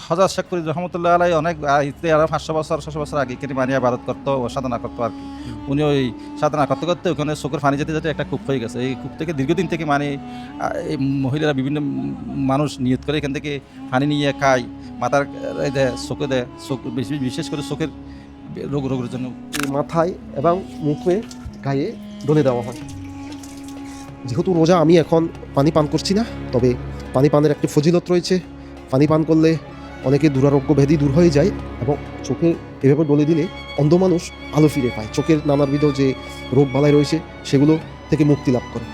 হযরত শেখ ফরিদ রহমতুল্লাহ আলাইহি অনেক আরো 500 বছর আগে এখানে মানে ইবাদত করতো ও সাধনা করতো আর কি। উনি ওই সাধনা করতে করতে ওখানে চোখের পানি যেতে যেতে একটা কূপ হয়ে গেছে। এই কূপ থেকে দীর্ঘদিন থেকে মানে এই মহিলারা বিভিন্ন মানুষ নিয়ত করে এখান থেকে পানি নিয়ে খায়, মাথার দেয়, চোখে দেয়, চোখ বিশেষ করে চোখের রোগের জন্য এই মাথায় এবং মুখে গায়ে ডলে দেওয়া হয়। যেহেতু রোজা আমি এখন পানি পান করছি না, তবে পানি পানের একটি ফজিলত রয়েছে। পানি পান করলে অনেকে দুরারোগ্য ব্যাধি দূর হয়ে যায় এবং চোখে এভাবে ডলে দিলে অন্ধ মানুষ আলো ফিরে পায়, চোখের নানাবিধ যে রোগ বালাই রয়েছে সেগুলো থেকে মুক্তি লাভ করে।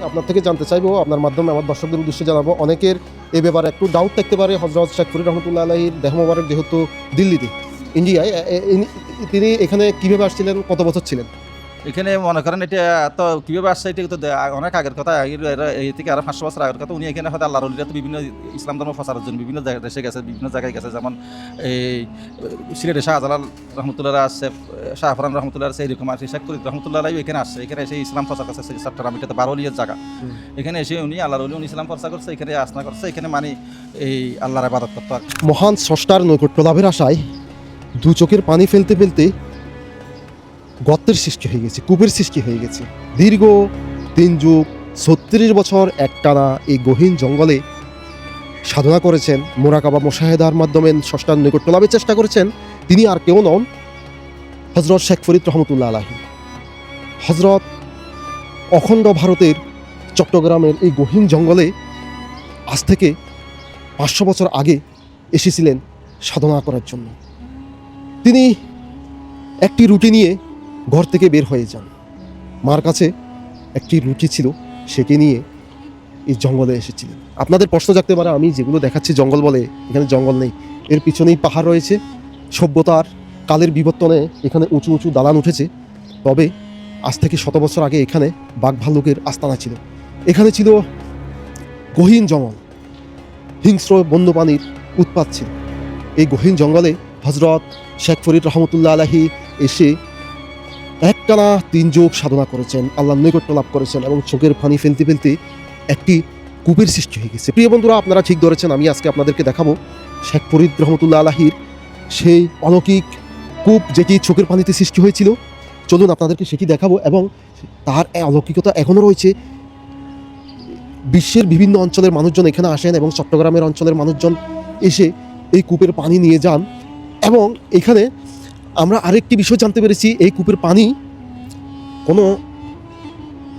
আপনার থেকে জানতে চাইবো, আপনার মাধ্যমে আমার দর্শকদের উদ্দেশ্যে জানাবো, অনেকের এ ব্যাপারে একটু ডাউট থাকতে পারে। হযরত শেখ ফরিদ রহমতুল্লাহ আলাইহির দেহ মোবারক যেহেতু দিল্লিতে, ইন্ডিয়ায়, তিনি এখানে কীভাবে আসছিলেন, কত বছর ছিলেন? এখানে মনে করেন এটা তো কীভাবে আসছে, এটা তো অনেক আগের কথা, এই থেকে আরো 500 বছর আগের কথা। উনি এখানে হয়তো আল্লাহর ওলিরা তো বিভিন্ন ইসলাম ধর্ম প্রচারের জন্য বিভিন্ন দেশে গেছে, বিভিন্ন জায়গায় গেছে। যেমন এই সিলেটে শাহজালাল রহমতুল্লাহ আছে, শাহফরান রহমতুল্লাহ আছে, এরকম আর শেখ ফরিদ রহমতুল্লাহ এখানে আসছে, এখানে এসে ইসলাম প্রচার করছে। চট্টগ্রাম, এটা তো বারোলিয়ার জায়গা। এখানে এসে উনি আল্লাহর ওলি, উনি ইসলাম প্রচার করছে, এখানে আসনা করছে, এখানে মানে এই আল্লাহর ইবাদত করতো আর। মহান স্রষ্টার নৈকট্য লাভের আশায় দু চোখের পানি ফেলতে ফেলতে গর্তের সৃষ্টি হয়ে গেছে, কূপের সৃষ্টি হয়ে গেছে। দীর্ঘ 3 যুগ 36 বছর একটানা এই গহীন জঙ্গলে সাধনা করেছেন, মোরাকাবা মুশাহেদার মাধ্যমে স্রষ্টার নৈকট্য লাভের চেষ্টা করেছেন। তিনি আর কেউ নন, হযরত শেখ ফরিদ রহমতুল্লাহ আলাইহি। হযরত অখণ্ড ভারতের চট্টগ্রামের এই গহীন জঙ্গলে আজ থেকে 500 বছর আগে এসেছিলেন সাধনা করার জন্য। তিনি একটি রুটি নিয়ে ঘর থেকে বের হয়ে যান। মার কাছে একটি রুটি ছিল, সেটি নিয়ে এই জঙ্গলে এসেছিলেন। আপনাদের প্রশ্ন জাগতে পারে, আমি যেগুলো দেখাচ্ছি জঙ্গল বলে, এখানে জঙ্গল নেই, এর পিছনেই পাহাড় রয়েছে। সভ্যতার কালের বিবর্তনে এখানে উঁচু উঁচু দালান উঠেছে। তবে আজ থেকে 100 বছর আগে এখানে বাঘ ভাল্লুকের আস্তানা ছিল। এখানে ছিল গহীন জঙ্গল, হিংস্র বন্যপ্রাণীর উৎপাত ছিল। এই গহীন জঙ্গলে হযরত শেখ ফরিদ রহমতুল্লাহ আলাইহি এসে একটানা 3 যুগ সাধনা করেছেন, আল্লাহর নৈকট্য লাভ করেছেন এবং চোখের পানি ফেলতে ফেলতে একটি কূপের সৃষ্টি হয়ে গেছে। প্রিয় বন্ধুরা, আপনারা ঠিক ধরেছেন, আমি আজকে আপনাদেরকে দেখাবো শেখ ফরিদ রহমতুল্লাহ আলাইহির সেই অলৌকিক কূপ যেটি চোখের পানিতে সৃষ্টি হয়েছিল। চলুন আপনাদেরকে সেটি দেখাবো। এবং তার অলৌকিকতা এখনও রয়েছে। বিশ্বের বিভিন্ন অঞ্চলের মানুষজন এখানে আসেন এবং চট্টগ্রামের অঞ্চলের মানুষজন এসে এই কূপের পানি নিয়ে যান। এবং এখানে আমরা আরেকটি বিষয় জানতে পেরেছি, এই কূপের পানি কোনো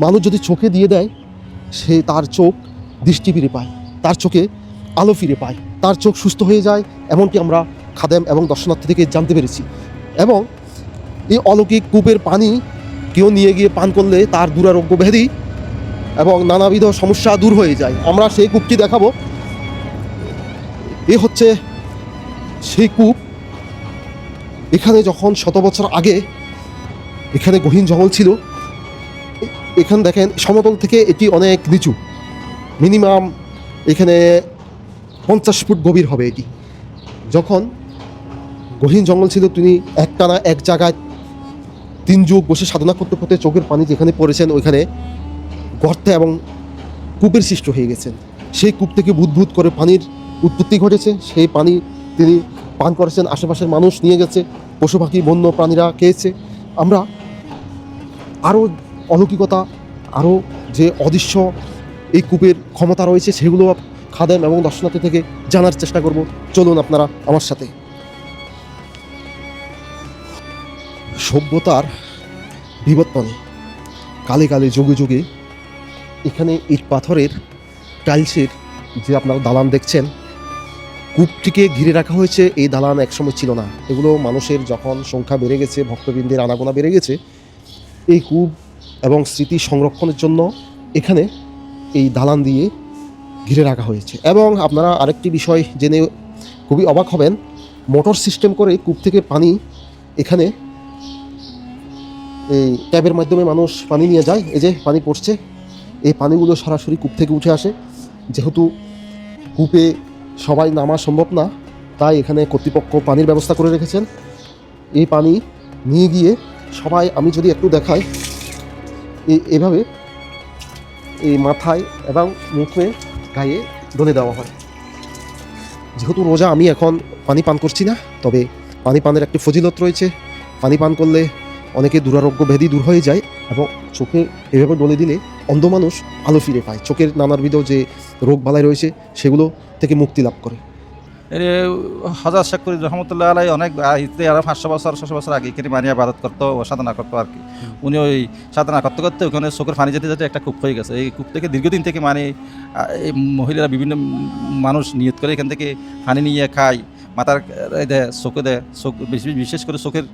মানুষ যদি চোখে দিয়ে দেয়, সে তার চোখ দৃষ্টি ফিরে পায়, তার চোখে আলো ফিরে পায়, তার চোখ সুস্থ হয়ে যায়, এমনকি আমরা খাদেম এবং দর্শনার্থী থেকে জানতে পেরেছি। এবং এই অলৌকিক কূপের পানি কেউ নিয়ে গিয়ে পান করলে তার দুরারোগ্য ব্যাধি এবং নানাবিধ সমস্যা দূর হয়ে যায়। আমরা সেই কূপটি দেখাবো। এ হচ্ছে সেই কূপ। এখানে যখন 100 বছর আগে এখানে গহীন জঙ্গল ছিল, এখানে দেখেন সমতল থেকে এটি অনেক নিচু, মিনিমাম এখানে 50 ফুট গভীর হবে এটি। যখন গহীন জঙ্গল ছিল, তিনি একটানা এক জায়গায় 3 যুগ বসে সাধনা করতে করতে চোখের পানি যেখানে পড়েছেন, ওইখানে গর্তে এবং কূপের সৃষ্টি হয়ে গেছেন। সেই কূপ থেকে বুদবুদ করে পানির উৎপত্তি ঘটেছে। সেই পানি তিনি পান করেছেন, আশেপাশের মানুষ নিয়ে গেছে, পশু পাখি বন্য প্রাণীরা খেয়েছে। আমরা আরও অলৌকিকতা, আরও যে অদৃশ্য এই কূপের ক্ষমতা রয়েছে, সেগুলো খাদেম এবং দর্শনার্থী থেকে জানার চেষ্টা করব। চলুন আপনারা আমার সাথে। সভ্যতার বিবর্তনে কালে কালে যুগে যুগে এখানে ইট পাথরের টাইলসের যে আপনারা দালান দেখছেন, কূপটিকে ঘিরে রাখা হয়েছে। এই দালান একসময় ছিল না। এগুলো মানুষের যখন সংখ্যা বেড়ে গেছে, ভক্তবৃন্দের আনাগোনা বেড়ে গেছে, এই কূপ এবং স্মৃতি সংরক্ষণের জন্য এখানে এই দালান দিয়ে ঘিরে রাখা হয়েছে। এবং আপনারা আরেকটি বিষয় জেনে খুবই অবাক হবেন, মোটর সিস্টেম করে কূপ থেকে পানি এখানে এই ট্যাবের মাধ্যমে মানুষ পানি নিয়ে যায়। এই যে পানি পড়ছে, এই পানিগুলো সরাসরি কূপ থেকে উঠে আসে। যেহেতু কূপে সবাই নামা সম্ভব না, তাই এখানে কর্তৃপক্ষ পানির ব্যবস্থা করে রেখেছেন। এই পানি নিয়ে গিয়ে সবাই, আমি যদি একটু দেখাই, এভাবে এই মাথায় এবং মুখে গায়ে ডলে দেওয়া হয়। যেহেতু রোজা আমি এখন পানি পান করছি না, তবে পানি পানের একটি ফজিলত রয়েছে। পানি পান করলে অনেকে দুরারোগ্য ব্যাধি দূর হয়ে যায় এবং চোখে এভাবে ডলে দিলে অন্ধ মানুষ আলো ফিরে পায়, চোখের নানাবিধ যে রোগ বালাই রয়েছে সেগুলো থেকে মুক্তি লাভ করে। হজরত শেখ ফরিদ রহমতুল্লাহ আলাই অনেক আরো 500 বছর আগে এখানে মানিয়ে আবাদত করতো ও সাধনা করতো আর কি। উনি ওই সাধনা করতে করতে ওখানে চোখের পানি যেতে যেতে একটা কূপ হয়ে গেছে। এই কূপ থেকে দীর্ঘদিন থেকে মানে এই মহিলারা বিভিন্ন মানুষ নিয়ত করে এখান থেকে পানি নিয়ে খায়, মাথার দেয়, চোখে দেয়, চোখ বিশেষ করে চোখের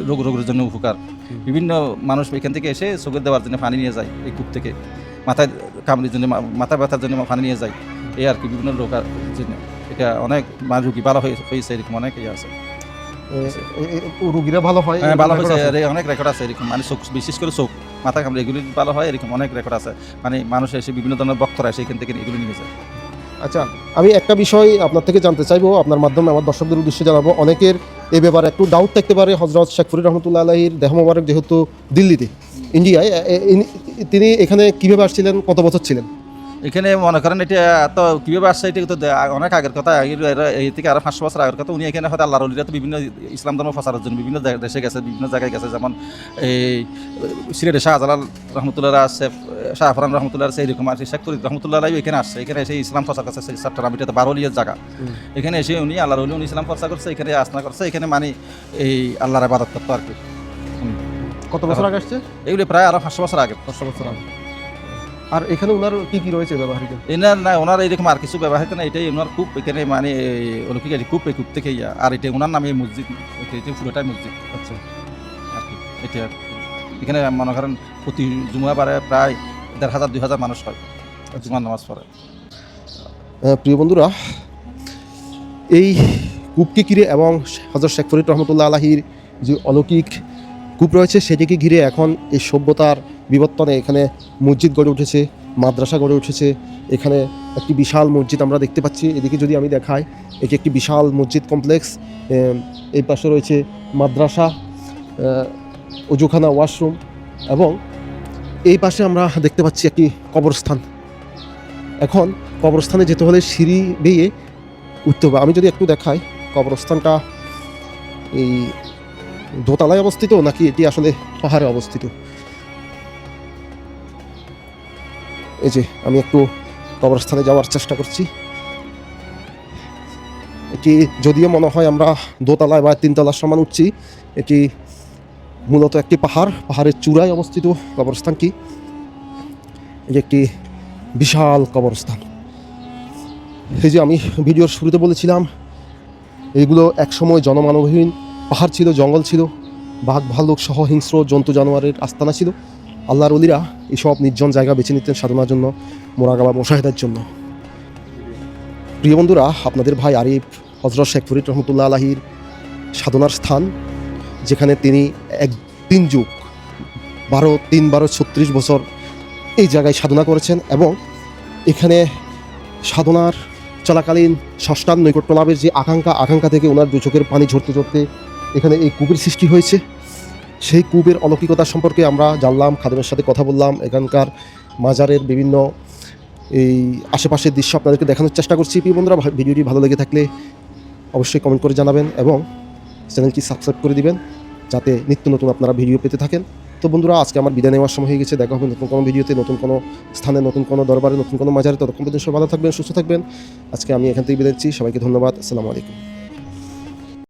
রোগের জন্য উপকার। বিভিন্ন মানুষ এখান থেকে এসে চোখের দেওয়ার জন্য পানি নিয়ে যায় এই কূপ থেকে, মাথায় কামড়ির জন্য, মাথা ব্যথার জন্য পানি নিয়ে যায় এই আর কি, বিভিন্ন রোগের জন্য। এটা অনেক রুগী ভালো হয়েছে, এরকম অনেক ইয়ে আছে, রোগীরা ভালো হয়, ভালো হয়েছে, অনেক রেকর্ড আছে এরকম। মানে চোখ, বিশেষ করে চোখ, মাথা কামড়ে এগুলি ভালো হয়, এরকম অনেক রেকর্ড আছে। মানে মানুষ এসে বিভিন্ন ধরনের বক্তরা এসে এখান থেকে এগুলি নিয়ে যায়। আচ্ছা, আমি একটা বিষয় আপনার থেকে জানতে চাইবো, আপনার মাধ্যমে আমার দর্শকদের উদ্দেশ্যে জানাবো। অনেকের এ ব্যাপারে একটু ডাউট থাকতে পারে। হজরত শেখ ফরিদ রহমতুল্লাহ আলাইহির দেহ মোবারক যেহেতু দিল্লিতে, ইন্ডিয়ায়, তিনি এখানে কীভাবে আসছিলেন, কত বছর ছিলেন এখানে? মনে করেন এটা তো কীভাবে আসছে, এটা তো অনেক আগের কথা, এই থেকে আরো 500 বছর আগের কথা। উনি এখানে হয়তো আল্লাহর ওলিরা তো বিভিন্ন ইসলাম ধর্ম প্রচারের জন্য বিভিন্ন দেশে গেছে, বিভিন্ন জায়গায় গেছে। যেমন এই সিলেটে শাহজালাল রহমতুল্লাহ আছে, শাহফরান রহমতুল্লাহ আছে, এইরকম আর শেখ ফরিদ রহমতুল্লাহ এখানে আসছে। এখানে এসে ইসলাম প্রচার করছে। চট্টগ্রাম, এটা তো বারোলিয়ার জায়গা। এখানে এসে উনি আল্লাহর ওলি, উনি ইসলাম প্রচার করছে, এখানে আসনা করছে, এখানে মানে এই আল্লাহর ইবাদত করতো আর কি। কত বছর আগে আসছে? এগুলি প্রায় আরো 500 বছর আগে। 500 বছর আগে। আর এখানে ওনার কি কি রয়েছে ব্যবহারিক? এনার না, ওনার এইরকম আর কিছু ব্যবহৃত না, এটাই ওনার কূপ। এখানে মানে অলৌকিক আছে কূপ, এই কূপ থেকে আর এটা ওনার নামে মসজিদ, এটা পুরোটাই মসজিদ। আচ্ছা, আর কি এটা এখানে মনে করেন প্রতি জুমাবারে প্রায় 1500-2000 মানুষ হয় জুমার নামাজ পড়ে। প্রিয় বন্ধুরা, এই কূপকে ঘিরে এবং হযরত শেখ ফরিদ রহমতুল্লাহ আলাইহির যে অলৌকিক কূপ রয়েছে সেটিকে ঘিরে এখন এই সভ্যতার বিবর্তনে এখানে মসজিদ গড়ে উঠেছে, মাদ্রাসা গড়ে উঠেছে। এখানে একটি বিশাল মসজিদ আমরা দেখতে পাচ্ছি। এদিকে যদি আমি দেখাই, এটি একটি বিশাল মসজিদ কমপ্লেক্স। এই পাশে রয়েছে মাদ্রাসা, অজুখানা, ওয়াশরুম, এবং এই পাশে আমরা দেখতে পাচ্ছি একটি কবরস্থান। এখন কবরস্থানে যেতে হলে সিঁড়ি বেয়ে উঠতে হবে। আমি যদি একটু দেখাই, কবরস্থানটা এই দোতলায় অবস্থিত নাকি এটি আসলে পাহাড়ে অবস্থিত। এই যে আমি একটু কবরস্থানে যাওয়ার চেষ্টা করছি। এটি যদিও মনে হয় আমরা দোতলায় বা 3তলার সমান উঠছি, এটি মূলত একটি পাহাড়ের চূড়ায় অবস্থিত কবরস্থানটি। এটি একটি বিশাল কবরস্থান। এই যে আমি ভিডিওর শুরুতে বলেছিলাম, এইগুলো একসময় জনমানবহীন পাহাড় ছিল, জঙ্গল ছিল, বাঘ ভাল্লুক সহ হিংস্র জন্তু জানোয়ারের আস্তানা ছিল। আল্লাহর ওলিরা এইসব নির্জন জায়গা বেছে নিতেন সাধনার জন্য, মোরাকাবা, মুশাহিদার জন্য। প্রিয় বন্ধুরা, আপনাদের ভাই আরিফ হযরত শেখ ফরিদ রহমতুল্লাহ আলাইহির সাধনার স্থান, যেখানে তিনি 3 যুগ 36 বছর এই জায়গায় সাধনা করেছেন এবং এখানে সাধনার চলাকালীন ষষ্ঠান নৈকট্য লাভের যে আকাঙ্ক্ষা থেকে ওনার 2 চোখের পানি ঝরতে ঝরতে এখানে এই কূপের সৃষ্টি হয়েছে। সেই কূপের অলৌকিকতা সম্পর্কে আমরা জানলাম, খাদেমের সাথে কথা বললাম, এখানকার মাজারের বিভিন্ন এই আশেপাশের দৃশ্য আপনাদেরকে দেখানোর চেষ্টা করছি। প্রিয় বন্ধুরা, ভিডিওটি ভালো লেগে থাকলে অবশ্যই কমেন্ট করে জানাবেন এবং চ্যানেলটি সাবস্ক্রাইব করে দিবেন, যাতে নিত্য নতুন আপনারা ভিডিও পেতে থাকেন। তো বন্ধুরা, আজকে আমার বিদায় নেওয়ার সময় হয়ে গেছে। দেখা হবে নতুন কোনো ভিডিওতে, নতুন কোনো স্থানে, নতুন কোনো দরবারে, নতুন কোনো মাজারে। ততক্ষণ পর্যন্ত সবাই ভালো থাকবেন, সুস্থ থাকবেন। আজকে আমি এখান থেকে বিদায় দিচ্ছি। সবাইকে ধন্যবাদ। আসসালামু আলাইকুম।